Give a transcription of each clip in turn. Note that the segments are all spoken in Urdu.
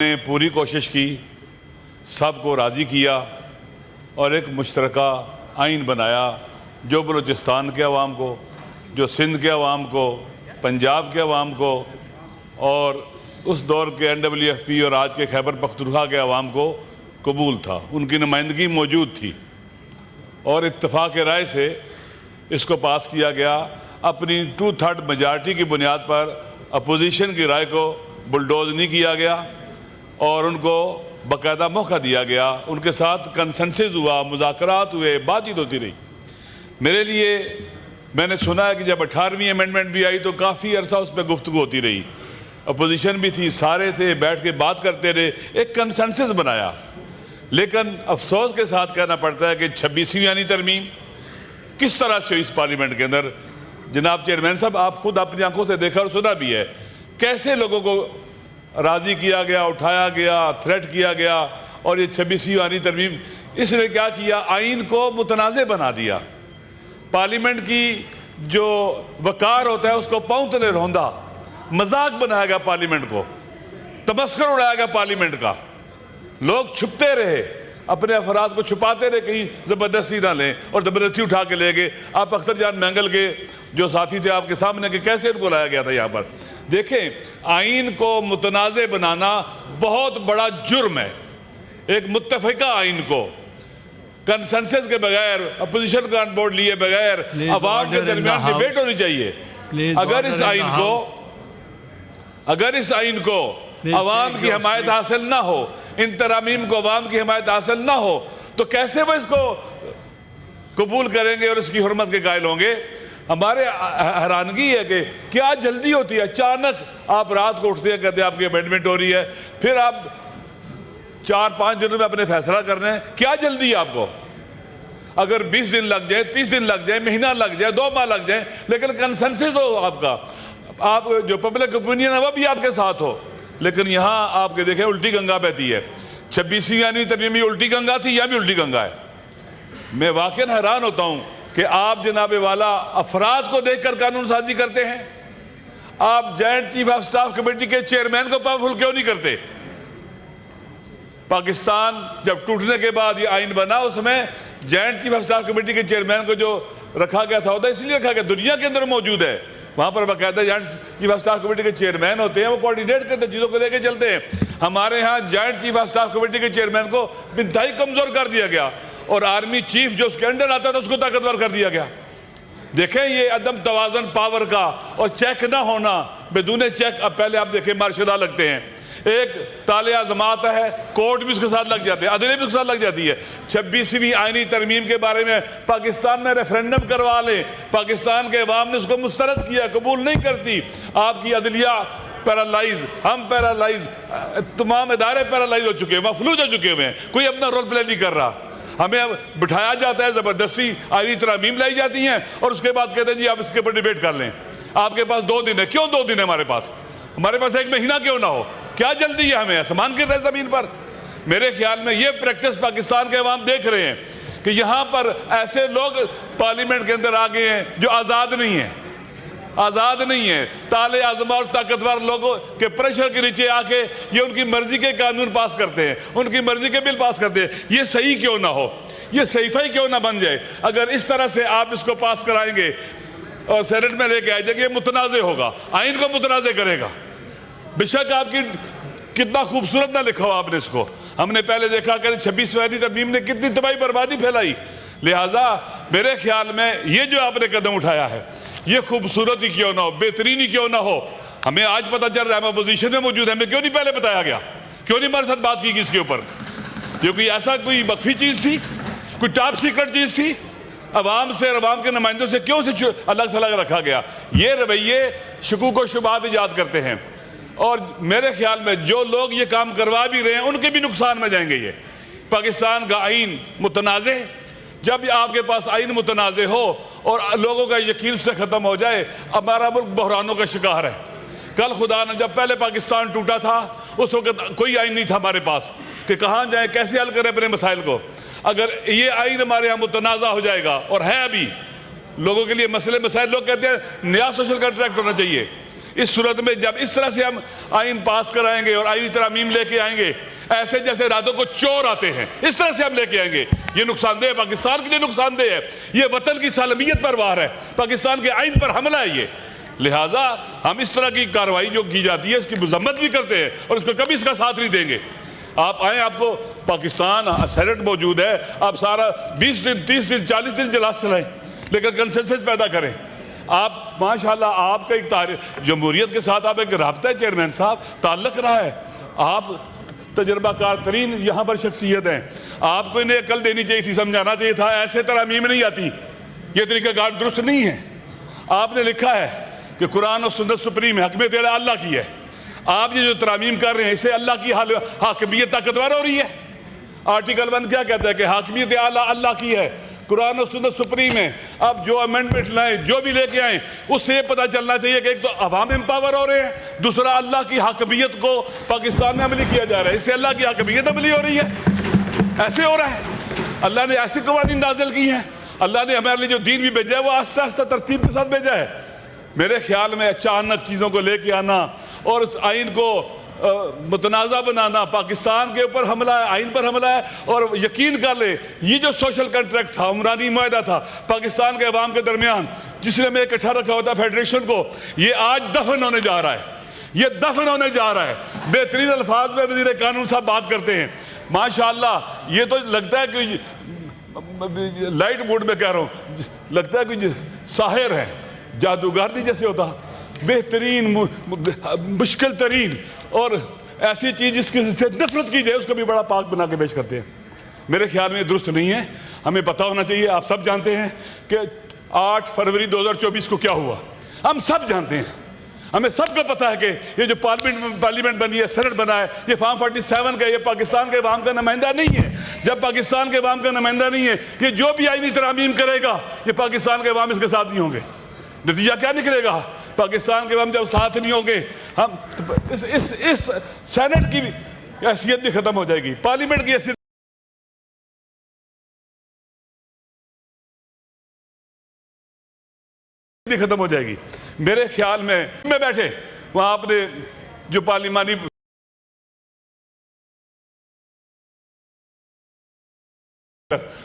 نے پوری کوشش کی، سب کو راضی کیا اور ایک مشترکہ آئین بنایا جو بلوچستان کے عوام کو، جو سندھ کے عوام کو، پنجاب کے عوام کو اور اس دور کے NWFP اور آج کے خیبر پختونخوا کے عوام کو قبول تھا، ان کی نمائندگی موجود تھی اور اتفاق رائے سے اس کو پاس کیا گیا۔ اپنی 2/3 میجارٹی کی بنیاد پر اپوزیشن کی رائے کو بلڈوز نہیں کیا گیا اور ان کو باقاعدہ موقع دیا گیا، ان کے ساتھ کنسنسس ہوا، مذاکرات ہوئے، بات چیت ہوتی رہی۔ میرے لیے میں نے سنا ہے کہ جب 18ویں امینڈمنٹ بھی آئی تو کافی عرصہ اس پہ گفتگو ہوتی رہی، اپوزیشن بھی تھی، سارے تھے، بیٹھ کے بات کرتے رہے، ایک کنسنسس بنایا۔ لیکن افسوس کے ساتھ کہنا پڑتا ہے کہ 26ویں یعنی ترمیم کس طرح سے اس پارلیمنٹ کے اندر، جناب چیئرمین صاحب آپ خود اپنی آنکھوں سے دیکھا اور سنا بھی ہے، کیسے لوگوں کو راضی کیا گیا، اٹھایا گیا، تھریٹ کیا گیا اور یہ 26ویں یعنی ترمیم اس نے کیا کیا، آئین کو متنازع بنا دیا۔ پارلیمنٹ کی جو وقار ہوتا ہے اس کو پاؤں تلے روندا، مذاق بنایا گیا پارلیمنٹ کو، تمسخر اڑایا گیا پارلیمنٹ کا۔ لوگ چھپتے رہے، اپنے افراد کو چھپاتے رہے، کہیں زبردستی نہ لیں اور زبردستی اٹھا کے لے گئے۔ آپ اختر جان مینگل کے جو ساتھی تھے آپ کے سامنے کہ کیسے ان کو لایا گیا تھا یہاں پر۔ دیکھیں، آئین کو متنازع بنانا بہت بڑا جرم ہے۔ ایک متفقہ آئین کو کنسنسس کے بغیر، اپوزیشن کا آن بورڈ لیے بغیر عوام کے درمیان ڈیبیٹ ہونی چاہیے۔ اگر اس آئین کو عوام کی حمایت حاصل نہ ہو، ان ترامیم کو عوام کی حمایت حاصل نہ ہو تو کیسے وہ اس کو قبول کریں گے اور اس کی حرمت کے قائل ہوں گے؟ ہمارے حیرانگی ہے کہ کیا جلدی ہوتی ہے، اچانک آپ رات کو اٹھتے ہیں، کہتے ہیں آپ کی امینڈمنٹ ہو رہی ہے، پھر آپ 4-5 دنوں میں اپنے فیصلہ کرنے ہیں، کیا جلدی ہے آپ کو؟ اگر 20 دن لگ جائے، 30 دن لگ جائے، مہینہ لگ جائے، 2 ماہ لگ جائیں، لیکن کنسنسس ہو آپ کا، آپ جو پبلک اوپینین ہے وہ بھی آپ کے ساتھ ہو۔ لیکن یہاں آپ کے دیکھیں الٹی گنگا بہتی ہے۔ 26ویں یعنی ترمیم میں الٹی گنگا تھی، یہاں بھی الٹی گنگا ہے۔ میں واقعاً حیران ہوتا ہوں کہ آپ جناب والا افراد کو دیکھ کر قانون سازی کرتے ہیں، آپ joint chief of staff committee کے چیئرمین کو پاورفل کیوں نہیں کرتے؟ پاکستان جب ٹوٹنے کے بعد یہ آئین بنا، اس میں joint chief of staff committee کے چیئرمین کو جو رکھا گیا تھا، اس لیے رکھا گیا، دنیا کے اندر موجود ہے، وہاں پر باقاعدہ joint chief of staff committee کے چیئرمین ہوتے ہیں، وہ کوارڈینیٹ کرتے ہیں، چیزوں کو لے کے چلتے ہیں۔ ہمارے ہاں joint chief of staff committee کے چیئرمین کو انتہائی کمزور کر دیا گیا اور آرمی چیف جو اس کے انڈر آتا تھا اس کو طاقتور کر دیا گیا۔ دیکھیں یہ عدم توازن پاور کا اور چیک نہ ہونا، بدون چیک، اب پہلے آپ دیکھیں مارشل لا لگتے ہیں، ایک تالے عظم آتا ہے، کورٹ بھی اس کے ساتھ لگ جاتے ہیں، عدلیہ بھی اس کے ساتھ لگ جاتی ہے۔ 26ویں آئینی ترمیم کے بارے میں پاکستان میں ریفرینڈم کروا لیں، پاکستان کے عوام نے اس کو مسترد کیا، قبول نہیں کرتی، آپ کی عدلیہ پیرالائز، ہم پیرالائز، تمام ادارے پیرالائز ہو چکے ہیں، مفلوج ہو چکے ہیں، کوئی اپنا رول پلے نہیں کر رہا۔ ہمیں بٹھایا جاتا ہے، زبردستی آئینی ترامیم لائی جاتی ہیں اور اس کے بعد کہتے ہیں جی آپ اس کے اوپر ڈیبیٹ کر لیں، آپ کے پاس 2 دن ہے۔ کیوں 2 دن ہے ہمارے پاس 1 مہینہ کیوں نہ ہو؟ کیا جلدی ہے ہمیں؟ آسمان گر رہے زمین پر۔ میرے خیال میں یہ پریکٹس پاکستان کے عوام دیکھ رہے ہیں کہ یہاں پر ایسے لوگ پارلیمنٹ کے اندر آ گئے ہیں جو آزاد نہیں ہیں، آزاد نہیں ہیں، تالے عظمہ اور طاقتور لوگوں کے پریشر کے نیچے آ کے یہ ان کی مرضی کے قانون پاس کرتے ہیں، ان کی مرضی کے بل پاس کرتے ہیں۔ یہ صحیح کیوں نہ ہو، یہ صحیفہ ہی کیوں نہ بن جائے؟ اگر اس طرح سے آپ اس کو پاس کرائیں گے اور سینٹ میں لے کے آئے جائے، یہ متنازع ہوگا، آئین کو متنازع کرے گا۔ بے شک آپ کی کتنا خوبصورت نہ لکھا ہو آپ نے اس کو، ہم نے پہلے دیکھا کہ 26ویں یعنی ترمیم نے کتنی تباہی بربادی پھیلائی۔ لہٰذا میرے خیال میں یہ جو آپ نے قدم اٹھایا ہے یہ خوبصورت ہی کیوں نہ ہو، بہترین ہی کیوں نہ ہو، ہمیں آج پتہ چل رہا ہے، ہم اپوزیشن میں موجود ہیں، ہمیں کیوں نہیں پہلے بتایا گیا، کیوں نہیں ہمارے ساتھ بات کی اس کے اوپر؟ یہ کوئی ایسا کوئی مخفی چیز تھی، کوئی ٹاپ سیکرٹ چیز تھی؟ عوام سے اور عوام کے نمائندوں سے کیوں سے الگ تھلگ رکھا گیا؟ یہ رویے شکوک و شبہات ایجاد کرتے ہیں اور میرے خیال میں جو لوگ یہ کام کروا بھی رہے ہیں ان کے بھی نقصان میں جائیں گے۔ یہ پاکستان کا آئین متنازع، جب آپ کے پاس آئین متنازع ہو اور لوگوں کا یقین سے ختم ہو جائے، ہمارا ملک بحرانوں کا شکار ہے۔ کل خدا نے جب پہلے پاکستان ٹوٹا تھا اس وقت کوئی آئین نہیں تھا ہمارے پاس کہ کہاں جائیں، کیسے حل کریں اپنے مسائل کو۔ اگر یہ آئین ہمارے ہاں متنازع ہو جائے گا، اور ہے ابھی لوگوں کے لیے مسائل، لوگ کہتے ہیں نیا سوشل کنٹریکٹ ہونا چاہیے، اس صورت میں جب اس طرح سے ہم آئین پاس کرائیں گے اور آئینی ترامیم لے کے آئیں گے، ایسے جیسے راتوں کو چور آتے ہیں، اس طرح سے ہم لے کے آئیں گے، یہ نقصان دہ ہے، پاکستان کے لیے نقصان دہ ہے، یہ وطن کی سالمیت پر وار ہے، پاکستان کے آئین پر حملہ ہے یہ۔ لہٰذا ہم اس طرح کی کارروائی جو کی جاتی ہے اس کی مذمت بھی کرتے ہیں اور اس کو کبھی اس کا ساتھ نہیں دیں گے۔ آپ آئیں، آپ کو پاکستان سینٹ موجود ہے، آپ سارا 20 دن 30 دن 40 دن اجلاس چلائیں، لیکن کنسنسس پیدا کریں۔ آپ ماشاءاللہ آپ کا ایک جمہوریت کے ساتھ آپ ایک رابطہ ہے چیئرمین صاحب، تعلق رہا ہے، آپ تجربہ کار ترین یہاں پر شخصیت ہیں، آپ کو انہیں عقل دینی چاہیے تھی، سمجھانا چاہیے تھا، ایسے ترامیم نہیں آتی، یہ طریقہ کار درست نہیں ہے۔ آپ نے لکھا ہے کہ قرآن و سنت سپریم ہے، حکمیت اعلیٰ اللہ کی ہے، آپ یہ جو ترامیم کر رہے ہیں اس سے اللہ کی حاکمیت طاقتور ہو رہی ہے۔ آرٹیکل 1 کیا کہتا ہے کہ حاکمیت اعلیٰ اللہ کی ہے، قرآن و سنت سپریم ہے۔ اب جو امینڈمنٹ لائیں، جو بھی لے کے آئیں، اس سے یہ پتہ چلنا چاہیے کہ ایک تو عوام امپاور ہو رہے ہیں، دوسرا اللہ کی حاکمیت کو پاکستان میں عملی کیا جا رہا ہے، اس سے اللہ کی حاکمیت عملی ہو رہی ہے، ایسے ہو رہا ہے۔ اللہ نے ایسی قوانین نازل کی ہیں، اللہ نے ہمارے لیے جو دین بھی بھیجا ہے وہ آہستہ آہستہ ترتیب کے ساتھ بھیجا ہے۔ میرے خیال میں اچانک چیزوں کو لے کے آنا اور اس آئین کو متنازع بنانا، پاکستان کے اوپر حملہ ہے، آئین پر حملہ ہے۔ اور یقین کر لیں یہ جو سوشل کنٹریکٹ تھا، عمرانی معاہدہ تھا پاکستان کے عوام کے درمیان، جس نے میں اکٹھا رکھا ہوتا فیڈریشن کو، یہ آج دفن ہونے جا رہا ہے، یہ دفن ہونے جا رہا ہے۔ بہترین الفاظ میں وزیر قانون صاحب بات کرتے ہیں، ماشاءاللہ یہ تو لگتا ہے کہ لائٹ موڈ میں کہہ رہا ہوں، لگتا ہے کہ ساحر ہے، جادوگر نہیں جیسے ہوتا، بہترین مشکل ترین اور ایسی چیز جس کی سے نفرت کی جائے اس کو بھی بڑا پاک بنا کے پیش کرتے ہیں۔ میرے خیال میں یہ درست نہیں ہے، ہمیں پتہ ہونا چاہیے۔ آپ سب جانتے ہیں کہ 8 فروری 2024 کو کیا ہوا، ہم سب جانتے ہیں، ہمیں سب کو پتہ ہے کہ یہ جو پارلیمنٹ بنی ہے، سینٹ بنا ہے، یہ فارم 47 کا، یہ پاکستان کے عوام کا نمائندہ نہیں ہے۔ جب پاکستان کے عوام کا نمائندہ نہیں ہے، یہ جو بھی آئینی ترامیم کرے گا یہ پاکستان کے عوام اس کے ساتھ نہیں ہوں گے۔ نتیجہ کیا نکلے گا؟ پاکستان کے عوام جب ساتھ نہیں ہوں گے، ہم اس سینٹ کی حیثیت بھی ختم ہو جائے گی، پارلیمنٹ کی حیثیت بھی ختم ہو جائے گی۔ میرے خیال میں بیٹھے وہاں آپ نے جو پارلیمانی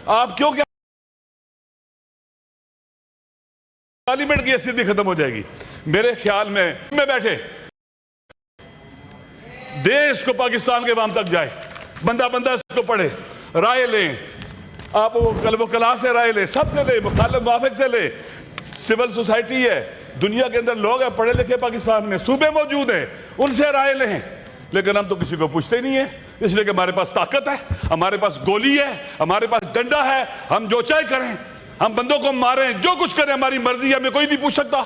آپ کیوں کیا پارلیمنٹ کی حیثیت بھی ختم ہو جائے گی۔ میرے خیال میں بیٹھے دیش کو پاکستان کے عوام تک جائے، بندہ اس کو پڑھے، رائے لیں، آپ وہ قلب و کلا سے رائے لیں، سب سے لیں، مخالف موافق سے لیں۔ سول سوسائٹی ہے، دنیا کے اندر لوگ ہیں پڑھے لکھے، پاکستان میں صوبے موجود ہیں، ان سے رائے لیں، لیکن ہم تو کسی کو پوچھتے نہیں ہیں، اس لیے کہ ہمارے پاس طاقت ہے، ہمارے پاس گولی ہے، ہمارے پاس ڈنڈا ہے، ہم جو چاہے کریں، ہم بندوں کو ماریں، جو کچھ کریں ہماری مرضی ہے، ہمیں کوئی نہیں پوچھ سکتا۔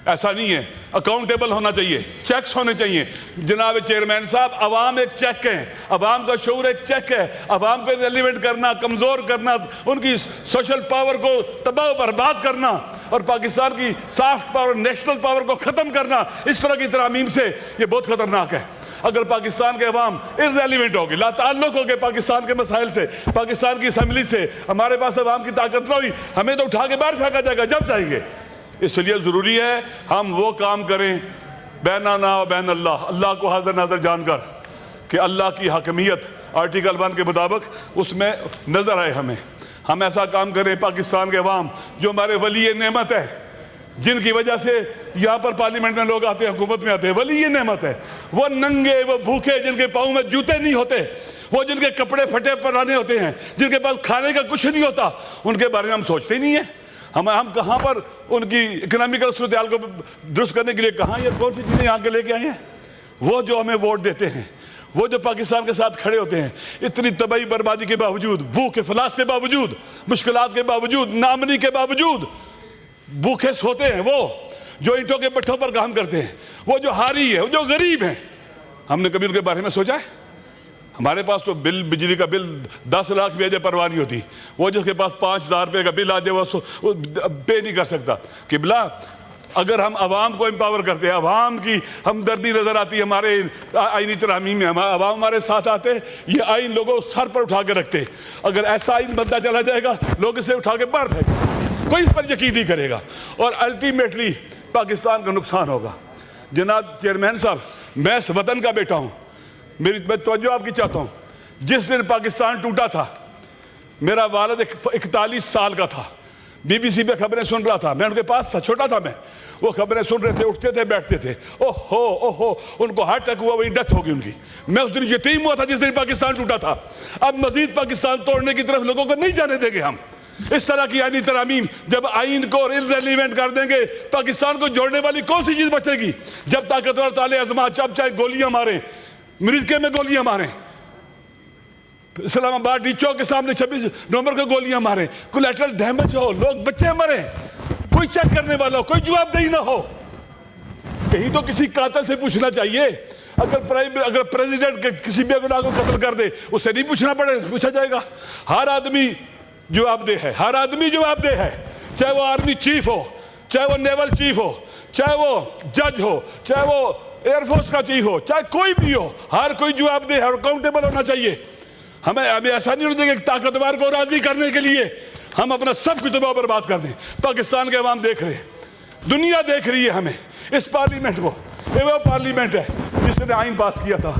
ایسا نہیں ہے، اکاؤنٹیبل ہونا چاہیے، چیکس ہونے چاہیے۔ جناب چیئرمین صاحب، عوام ایک چیک ہے، عوام کا شعور ایک چیک ہے، عوام کو ریلیونٹ کرنا، کمزور کرنا، ان کی سوشل پاور کو تباہ و برباد کرنا اور پاکستان کی سافٹ پاور، نیشنل پاور کو ختم کرنا، اس طرح کی ترامیم سے یہ بہت خطرناک ہے۔ اگر پاکستان کے عوام irrelevant ہوگے، لا تعلق ہوگے پاکستان کے مسائل سے، پاکستان کی اسمبلی سے، ہمارے پاس عوام کی طاقت نہ ہوئی، ہمیں تو اٹھا کے باہر پھینکا جائے گا جب چاہیں گے۔ اس لیے ضروری ہے ہم وہ کام کریں بیننا و بین اللہ، اللہ کو حاضر ناظر جان کر کہ اللہ کی حاکمیت آرٹیکل 1 کے مطابق اس میں نظر آئے ہمیں۔ ہم ایسا کام کریں پاکستان کے عوام جو ہمارے ولی نعمت ہے، جن کی وجہ سے یہاں پر پارلیمنٹ میں لوگ آتے ہیں، حکومت میں آتے ہیں، ولی نعمت ہے، وہ ننگے، وہ بھوکے، جن کے پاؤں میں جوتے نہیں ہوتے، وہ جن کے کپڑے پھٹے پرانے ہوتے ہیں، جن کے پاس کھانے کا کچھ نہیں ہوتا، ان کے بارے میں ہم سوچتے ہی نہیں ہیں۔ ہم کہاں پر ان کی اکنامیکل صورتحال کو درست کرنے کے لیے کہاں یہ کون سی چیزیں یہاں کے لے کے آئے ہیں؟ وہ جو ہمیں ووٹ دیتے ہیں، وہ جو پاکستان کے ساتھ کھڑے ہوتے ہیں، اتنی تباہی بربادی کے باوجود، بھوک افلاس کے باوجود، مشکلات کے باوجود، نامنی کے باوجود بھوکے سوتے ہیں، وہ جو اینٹوں کے پٹھوں پر کام کرتے ہیں، وہ جو ہاری ہے، وہ جو غریب ہیں، ہم نے کبھی ان کے بارے میں سوچا ہے؟ ہمارے پاس تو بجلی کا بل 10 لاکھ بھی آ جائے پرواہ نہیں ہوتی، وہ جس کے پاس 5,000 روپے کا بل آ جائے وہ پے نہیں کر سکتا۔ قبلہ اگر ہم عوام کو امپاور کرتے ہیں، عوام کی ہمدردی نظر آتی ہے ہمارے آئینی ترامیم میں، عوام ہمارے ساتھ آتے ہیں، یہ آئین لوگوں سر پر اٹھا کے رکھتے ہیں۔ اگر ایسا آئین بنتا چلا جائے گا لوگ اسے اٹھا کے باہر پھینکیں، کوئی اس پر یقین نہیں کرے گا اور الٹیمیٹلی پاکستان کا نقصان ہوگا۔ جناب چیئرمین صاحب، میں اس وطن کا بیٹا ہوں، میں توجہ آپ کی چاہتا ہوں. جس دن پاکستان ٹوٹا تھا میرا والد 41 سال کا تھا، بی بی سی پہ خبریں سن رہا تھا، میں ان کے پاس تھا، چھوٹا تھا میں، وہ خبریں سن رہے تھے، اٹھتے تھے بیٹھتے تھے، اوہو ان کو ہارٹ اٹیک ہوا، وہی ڈیتھ ہو گئی ان کی. میں اس دن یتیم ہوا تھا جس دن پاکستان ٹوٹا تھا. اب مزید پاکستان توڑنے کی طرف لوگوں کو نہیں جانے دیں گے ہم. اس طرح کی آئینی ترامیم جب آئین کو irrelevant کر دیں گے، پاکستان کو جوڑنے والی کون سی چیز بچے گی؟ جب طاقتور تالے ازما چاہے گولیاں ماریں، مرزکے میں گولیاں ماریں، اسلام آباد ڈی چوک کے سامنے 26 نومبر کو گولیاں ماریں، کولیٹرل ڈیمیج ہو، لوگ بچے مریں، کوئی چیک کرنے والا ہو، کوئی جواب دہی نہ ہو. کہیں تو کسی قاتل سے پوچھنا چاہیے. اگر پریزیڈنٹ کسی بے گناہ کو قتل کر دے، اس سے نہیں پوچھا جائے گا. ہر آدمی جواب دہ ہے، ہر آدمی جواب دہ ہے، چاہے وہ آرمی چیف ہو، چاہے وہ نیول چیف ہو، چاہے وہ جج ہو، چاہے وہ ایئر فورس کا چیف ہو، چاہے کوئی بھی ہو، ہر کوئی جواب دہ اور اکاؤنٹیبل ہونا چاہیے. ہمیں ایسا نہیں ہونا چاہیے کہ طاقتور کو راضی کرنے کے لیے ہم اپنا سب کچھ تباہ برباد کر دیں. پاکستان کے عوام دیکھ رہے ہیں، دنیا دیکھ رہی ہے ہمیں، اس پارلیمنٹ کو. یہ وہ پارلیمنٹ ہے جس نے آئین پاس کیا تھا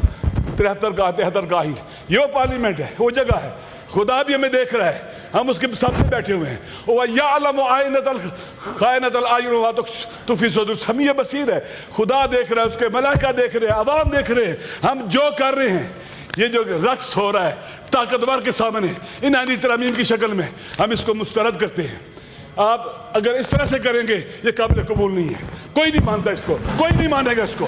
73 کا آئین. یہ وہ پارلیمنٹ ہے، وہ جگہ ہے. خدا بھی ہمیں دیکھ رہا ہے، ہم اس کے سامنے بیٹھے ہوئے ہیں. وَيَعْلَمُ خَائِنَةَ الْأَعْيُنِ وَمَا تُخْفِي الصُّدُورُ. سمیع بصیر ہے، خدا دیکھ رہا ہے، اس کے ملائکہ دیکھ رہے ہیں، عوام دیکھ رہے ہیں. ہم جو کر رہے ہیں، یہ جو رقص ہو رہا ہے طاقتور کے سامنے ان آئینی ترامیم کی شکل میں، ہم اس کو مسترد کرتے ہیں. آپ اگر اس طرح سے کریں گے یہ قابل قبول نہیں ہے. کوئی نہیں مانتا اس کو، کوئی نہیں مانے گا اس کو.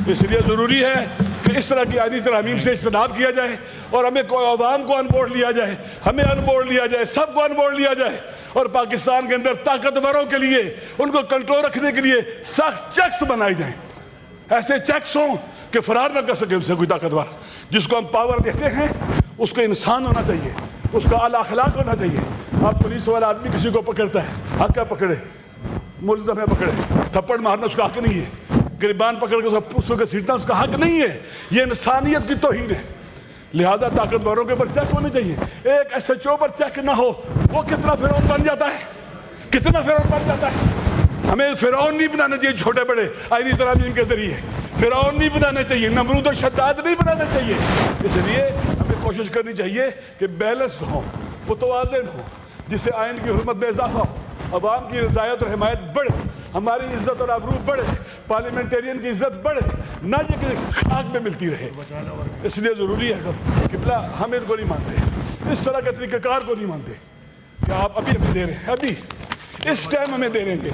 اس لیے ضروری ہے کہ اس طرح کی آئینی ترامیم سے اجتناب کیا جائے اور ہمیں عوام کو ان بورڈ لیا جائے، ہمیں ان بورڈ لیا جائے، سب کو ان بورڈ لیا جائے. اور پاکستان کے اندر طاقتوروں کے لیے، ان کو کنٹرول رکھنے کے لیے سخت چیکس بنائے جائیں. ایسے چیکس ہوں کہ فرار نہ کر سکے ان سے کوئی طاقتور. جس کو ہم پاور دیتے ہیں اس کو انسان ہونا چاہیے، اس کا اعلیٰ اخلاق ہونا چاہیے. آپ پولیس والا آدمی کسی کو پکڑتا ہے، حق ہے پکڑے، ملزم ہے پکڑے، تھپڑ مارنا اس کا حق نہیں ہے، گریبان پکڑ کے اس کو سیٹنا اس کا حق نہیں ہے. یہ انسانیت کی توہین ہے. لہٰذا طاقتوروں کے اوپر چیک ہونے چاہیے. ایک ایس ایچ او پر چیک نہ ہو، وہ کتنا فرعون بن جاتا ہے، کتنا فرعون بن جاتا ہے. ہمیں فرعون نہیں بنانا چاہیے چھوٹے بڑے آئینی ترامیم کے ذریعے. فرعون نہیں بنانا چاہیے، نمرود و شداد نہیں بنانا چاہیے. اس لیے ہمیں کوشش کرنی چاہیے کہ بیلنسڈ ہوں، متوازن ہوں، جس سے آئین کی حرمت میں اضافہ ہو، عوام کی رضایت اور حمایت بڑھے، ہماری عزت اور آبرو بڑھے، پارلیمنٹیرین کی عزت بڑھے، نہ یہ کہ خاک میں ملتی رہے. اس لیے ضروری ہے کہ ہم ان کو نہیں مانتے، اس طرح کے طریقہ کار کو نہیں مانتے کہ آپ ابھی دے رہے ہیں، ابھی اس ٹائم ہمیں دے رہیں گے.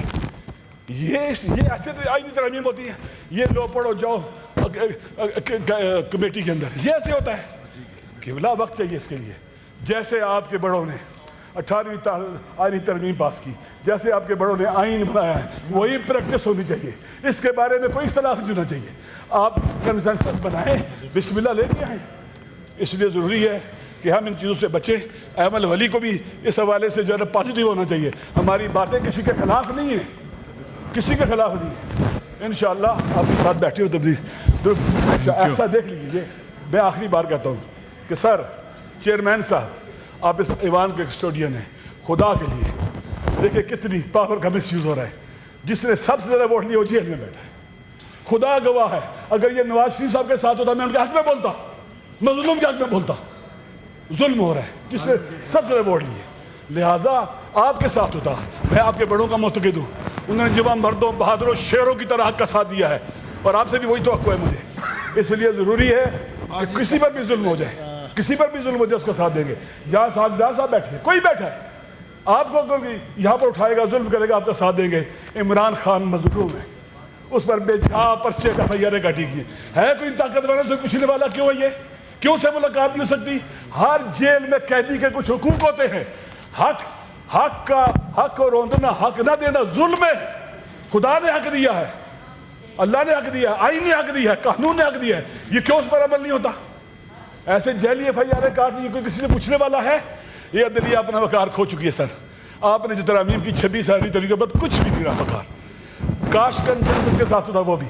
یہ ایسے آئینی ترامیم ہوتی ہے. یہ لو پڑھو جاؤ کمیٹی کے اندر، یہ ایسے ہوتا ہے. قبلہ وقت چاہیے اس کے لیے. جیسے آپ کے بڑوں نے 18ویں آئینی ترمیم پاس کی، جیسے آپ کے بڑوں نے آئین بنایا ہے، وہی پریکٹس ہونی چاہیے. اس کے بارے میں کوئی اختلاف نہیں ہونا چاہیے. آپ کنسنسس بنائیں، بسم اللہ لے کے آئیں. اس لیے ضروری ہے کہ ہم ان چیزوں سے بچیں. احمد ولی کو بھی اس حوالے سے جو ہے پازیٹیو ہونا چاہیے. ہماری باتیں کسی کے خلاف نہیں ہیں، کسی کے خلاف نہیں. انشاءاللہ آپ کے ساتھ بیٹھے ہو تبدیل ایسا دیکھ لیجیے. میں آخری بار کہتا ہوں کہ سر چیئرمین صاحب، آپ اس ایوان کے کسٹوڈین ہیں. خدا کے لیے دیکھیں کتنی پاور کا مس یوز ہو رہا ہے. جس نے سب سے زیادہ ووٹ لیا وہ جیل میں بیٹھا ہے. خدا گواہ ہے، اگر یہ نواز شریف صاحب کے ساتھ ہوتا میں ان کے حق میں بولتا، مظلوم کے حق میں بولتا. ظلم ہو رہا ہے جس نے سب سے زیادہ ووٹ لیے. لہٰذا آپ کے ساتھ ہوتا. میں آپ کے بڑوں کا معتقد ہوں، انہوں نے جوان مردوں، بہادروں، شیروں کی طرح حق کا ساتھ دیا ہے، اور آپ سے بھی وہی توقع ہے مجھے. اس لیے ضروری ہے کہ کسی پر بھی ظلم ہو جائے، کسی پر بھی ظلم ہو جائے اس کا ساتھ دیں گے. یہاں صاحب بیٹھے، کوئی بیٹھا ہے، آپ کو کوئی یہاں پر اٹھائے گا، ظلم کرے گا، آپ کا ساتھ دیں گے. عمران خان مظلوم ہے، اس پر بے جا پرچے کا FIR کاٹی گئی ہے. کوئی طاقتوروں سے پوچھنے والا کیوں ہے؟ یہ کیوں سے ملاقات نہیں ہو سکتی؟ ہر جیل میں قیدی کے کچھ حقوق ہوتے ہیں. حق کو روندنا، حق نہ دینا ظلم ہے. خدا نے حق دیا ہے، اللہ نے حق دیا ہے، آئین نے حق دیا ہے، قانون نے حق دیا ہے. یہ کیوں اس پر عمل نہیں ہوتا؟ ایسے جیلی FIR کاٹ لی، کوئی کسی سے پوچھنے والا ہے؟ یہ عدلیہ اپنا وقار کھو چکی ہے. سر آپ نے جو ترامیم کی 26 آئینی طریقے بعد کچھ بھی نہیں رہا وقار. کاش کنسنسس کے ساتھ ہوتا، وہ بھی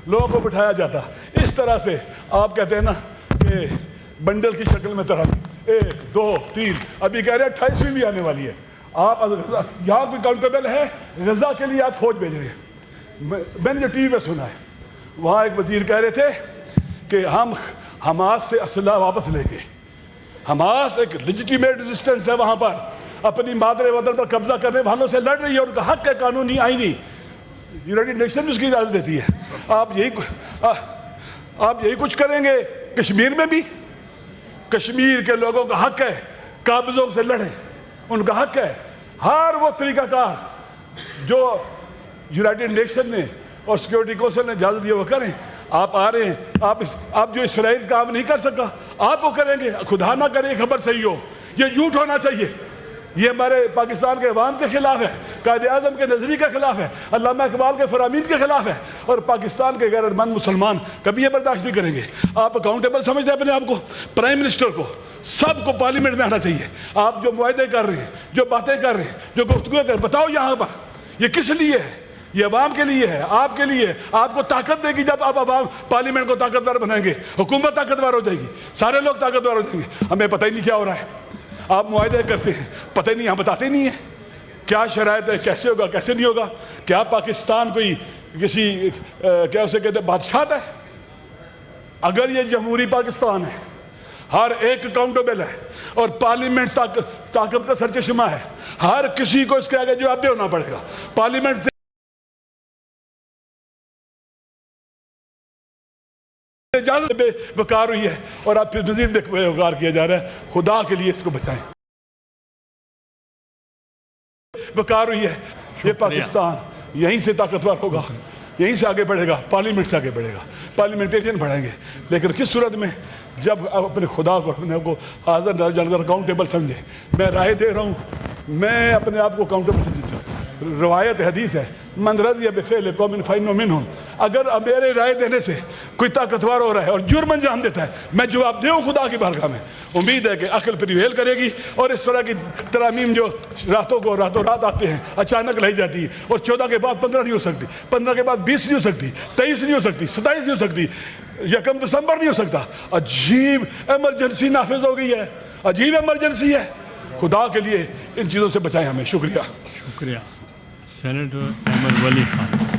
لوگوں کو بٹھایا جاتا. اس طرح سے آپ کہتے ہیں نا کہ بنڈل کی شکل میں ترامیم 1 2 3، ابھی کہہ رہے ہیں 28ویں بھی آنے والی ہے. آپ یہاں کوئی کاؤنٹیبل ہے؟ غزہ کے لیے آپ فوج بھیج رہے ہیں. میں نے جو ٹی وی پہ سنا ہے وہاں ایک وزیر کہہ رہے تھے کہ ہم حماس سے اسلحہ واپس لیں گے. حماس ایک لیجیٹیمیٹ ریزسٹنس ہے وہاں پر, اپنی مادر وطن پر قبضہ کرنے والوں سے لڑ رہی ہے, ان کا حق ہے قانونی آئینی, یونائٹڈ نیشن بھی اس کی اجازت دیتی ہے. آپ یہی کچھ کریں گے کشمیر میں بھی. کشمیر کے لوگوں کا حق ہے قابضوں سے لڑیں, ان کا حق ہے. ہر وہ طریقہ کار جو یونائٹڈ نیشن نے اور سیکورٹی کونسل نے اجازت دی وہ کریں. آپ آ رہے ہیں, آپ جو اسرائیل کام نہیں کر سکا آپ وہ کریں گے. خدا نہ کرے خبر صحیح ہو, یہ جھوٹ ہونا چاہیے. یہ ہمارے پاکستان کے عوام کے خلاف ہے, قائد اعظم کے نظریے کے خلاف ہے, علامہ اقبال کے فرامین کے خلاف ہے, اور پاکستان کے غیرت مند مسلمان کبھی یہ برداشت نہیں کریں گے. آپ اکاؤنٹیبل سمجھتے ہیں اپنے آپ کو, پرائم منسٹر کو, سب کو پارلیمنٹ میں آنا چاہیے. آپ جو معاہدے کر رہے ہیں, جو باتیں کر رہے ہیں, جو گفتگو کر رہے ہیں, بتاؤ یہاں پر یہ کس لیے ہے؟ یہ عوام کے لیے ہے, آپ کے لیے. آپ کو طاقت دے گی جب آپ عوام پارلیمنٹ کو طاقتور بنائیں گے, حکومت طاقتور ہو جائے گی, سارے لوگ طاقتور ہو جائیں گے. ہمیں پتہ ہی نہیں کیا ہو رہا ہے. آپ معاہدے کرتے ہیں, پتہ ہی نہیں, ہم بتاتے نہیں ہیں کیا شرائط ہے, کیسے ہوگا کیسے نہیں ہوگا. کیا پاکستان کوئی کسی کیا اسے کہتے ہیں بادشاہت ہے؟ اگر یہ جمہوری پاکستان ہے, ہر ایک اکاؤنٹیبل ہے, اور پارلیمنٹ طاقت کا سرچشمہ ہے, ہر کسی کو اس کے آگے جواب دہ ہونا پڑے گا. پارلیمنٹ اجازت بے وقار ہوئی ہے, اور اب پھر مزید بے وقار کیا جا رہا ہے. خدا کے لیے اس کو بچائیں. وقار ہوئی ہے. یہ پاکستان یہیں سے طاقتور ہوگا, یہیں سے آگے بڑھے گا, پارلیمنٹ سے آگے بڑھے گا, پارلیمنٹیرین بڑھیں گے. لیکن کس صورت میں؟ جب آپ اپنے خدا کو اپنے کو حاضر نظر جان کر اکاؤنٹیبل سمجھیں. میں رائے دے رہا ہوں, میں اپنے آپ کو اکاؤنٹیبل سمجھتا ہوں. روایت حدیث ہے, من رضی بفعل قوم فإنه منهم. اگر میرے رائے دینے سے کوئی طاقتور ہو رہا ہے اور جرم انجام دیتا ہے, میں جواب دوں خدا کی بارگاہ میں. امید ہے کہ عقل پریویل کرے گی, اور اس طرح کی ترامیم جو راتوں رات آتے ہیں, اچانک لائی جاتی ہے, اور 14 کے بعد 15 نہیں ہو سکتی, 15 کے بعد 20 نہیں ہو سکتی, 23 نہیں ہو سکتی, 27 نہیں ہو سکتی, 1 دسمبر نہیں ہو سکتا. عجیب ایمرجنسی نافذ ہو گئی ہے, عجیب ایمرجنسی ہے. خدا کے لیے ان چیزوں سے بچائیں ہمیں. شکریہ. شکریہ. سینیٹر احمد ولی خان.